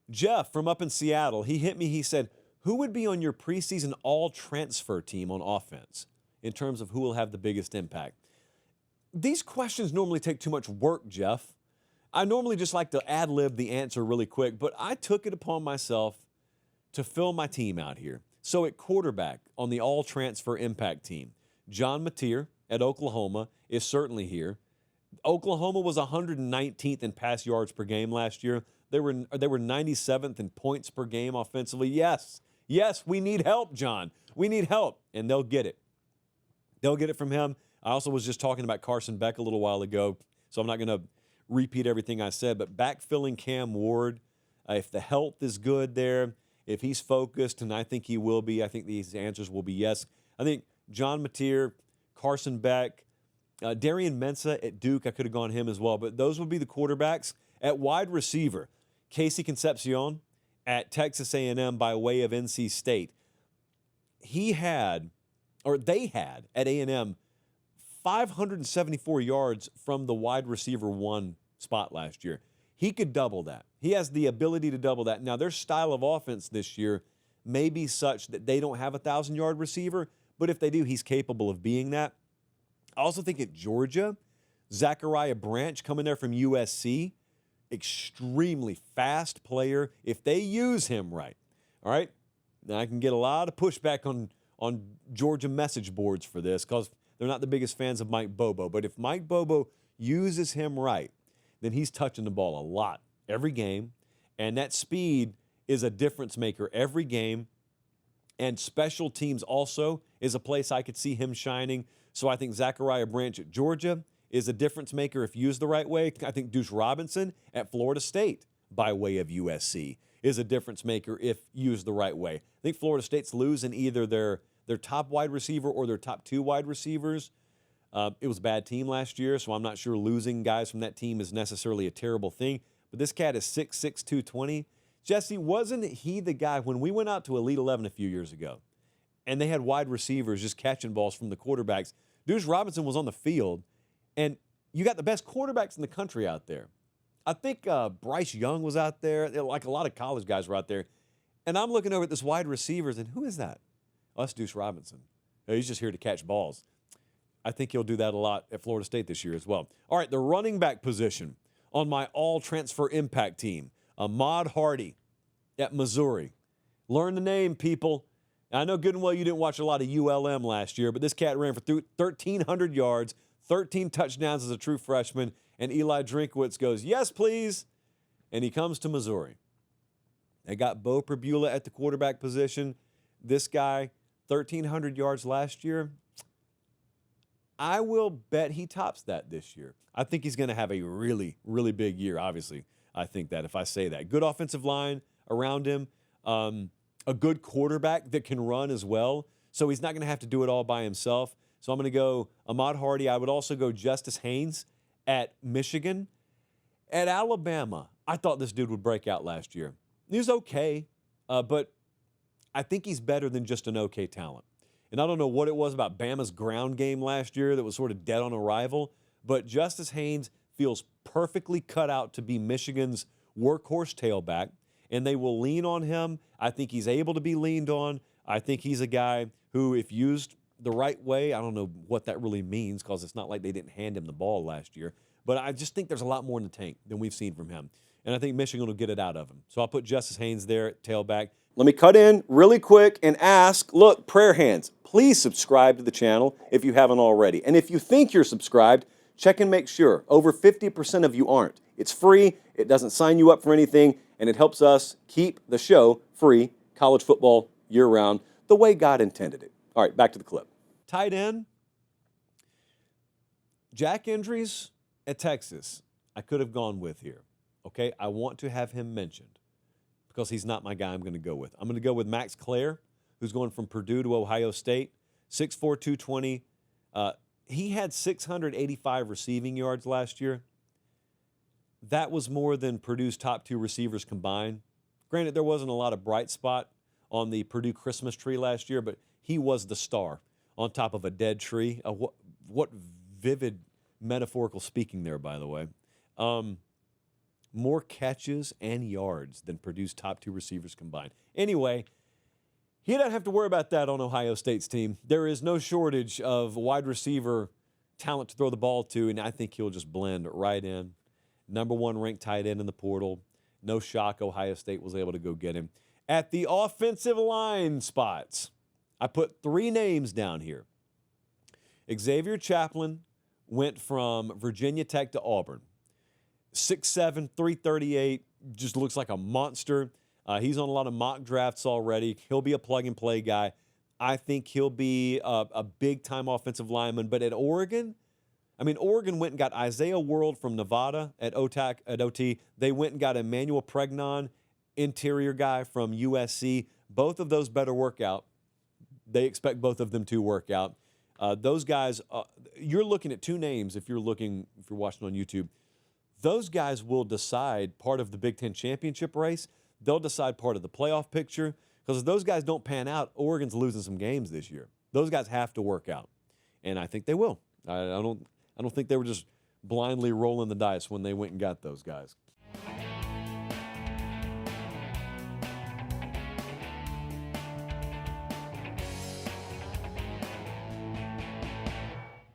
Jeff from up in Seattle, he hit me. He said, who would be on your preseason all-transfer team on offense in terms of who will have the biggest impact? These questions normally take too much work, Jeff. I normally just like to ad-lib the answer really quick, but I took it upon myself to fill my team out here. So at quarterback on the all-transfer impact team, John Mateer at Oklahoma is certainly here. Oklahoma was 119th in pass yards per game last year. They were 97th in points per game offensively. Yes, we need help, John. We need help, and they'll get it. They'll get it from him. I also was just talking about Carson Beck a little while ago, so I'm not going to repeat everything I said, but backfilling Cam Ward, if the health is good there, if he's focused, and I think he will be, I think these answers will be yes. I think John Mateer, Carson Beck, Darian Mensah at Duke, I could have gone him as well, but those would be the quarterbacks. At wide receiver, Casey Concepcion at Texas A&M by way of NC State. They had at A&M 574 yards from the wide receiver one spot last year. He could double that. He has the ability to double that. Now, their style of offense this year may be such that they don't have a 1,000-yard receiver, but if they do, he's capable of being that. I also think at Georgia, Zachariah Branch coming there from USC, extremely fast player if they use him right. All right? Now, I can get a lot of pushback on Georgia message boards for this because they're not the biggest fans of Mike Bobo. But if Mike Bobo uses him right, then he's touching the ball a lot every game. And that speed is a difference maker every game. And special teams also is a place I could see him shining. So I think Zachariah Branch at Georgia is a difference maker if used the right way. I think Deuce Robinson at Florida State by way of USC is a difference maker if used the right way. I think Florida State's losing either their top wide receiver or their top two wide receivers. It was a bad team last year, so I'm not sure losing guys from that team is necessarily a terrible thing. But this cat is 6'6", 220. Jesse, wasn't he the guy when we went out to Elite 11 a few years ago and they had wide receivers just catching balls from the quarterbacks? Deuce Robinson was on the field, and you got the best quarterbacks in the country out there. I think Bryce Young was out there. Like a lot of college guys were out there. And I'm looking over at this wide receivers, and who is that? Oh, that's Deuce Robinson. Oh, he's just here to catch balls. I think he'll do that a lot at Florida State this year as well. All right, the running back position on my all-transfer impact team, Ahmad Hardy at Missouri. Learn the name, people. I know good and well you didn't watch a lot of ULM last year, but this cat ran for 1,300 yards, 13 touchdowns as a true freshman, and Eli Drinkwitz goes, yes, please, and he comes to Missouri. They got Bo Pribula at the quarterback position. This guy, 1,300 yards last year. I will bet he tops that this year. I think he's going to have a really, really big year, obviously. I think that if I say that. Good offensive line around him, a good quarterback that can run as well. So he's not going to have to do it all by himself. So I'm going to go Ahmad Hardy. I would also go Justice Haynes at Michigan. At Alabama, I thought this dude would break out last year. He was okay, but I think he's better than just an okay talent. And I don't know what it was about Bama's ground game last year that was sort of dead on arrival, but Justice Haynes feels perfectly cut out to be Michigan's workhorse tailback, and they will lean on him. I think he's able to be leaned on. I think he's a guy who, if used the right way, I don't know what that really means because it's not like they didn't hand him the ball last year, but I just think there's a lot more in the tank than we've seen from him. And I think Michigan will get it out of him. So I'll put Justice Haynes there at tailback. Let me cut in really quick and ask, look, prayer hands, please subscribe to the channel if you haven't already. And if you think you're subscribed, check and make sure. Over 50% of you aren't. It's free, it doesn't sign you up for anything, and it helps us keep the show free, college football year-round, the way God intended it. All right, back to the clip. Tight end, Jack Endries at Texas, I could have gone with here. Okay, I want to have him mentioned because he's not my guy I'm going to go with. I'm going to go with Max Clare, who's going from Purdue to Ohio State, 6'4", 220. He had 685 receiving yards last year. That was more than Purdue's top two receivers combined. Granted, there wasn't a lot of bright spot on the Purdue Christmas tree last year, but he was the star on top of a dead tree. What vivid metaphorical speaking there, by the way. more catches and yards than Purdue's top 2 receivers combined. Anyway, he doesn't have to worry about that on Ohio State's team. There is no shortage of wide receiver talent to throw the ball to, and I think he'll just blend right in. Number 1 ranked tight end in the portal. No shock Ohio State was able to go get him. At the offensive line spots, I put 3 names down here. Xavier Chaplin went from Virginia Tech to Auburn. 6'7", 338, just looks like a monster. He's on a lot of mock drafts already. He'll be a plug-and-play guy. I think he'll be a big-time offensive lineman. But at Oregon, Oregon went and got Isaiah World from Nevada at OT. They went and got Emmanuel Pregnon, interior guy from USC. Both of those better work out. They expect both of them to work out. Those guys, you're looking at 2 names if you're watching on YouTube. Those guys will decide part of the Big Ten championship race. They'll decide part of the playoff picture. Because if those guys don't pan out, Oregon's losing some games this year. Those guys have to work out, and I think they will. I don't think they were just blindly rolling the dice when they went and got those guys.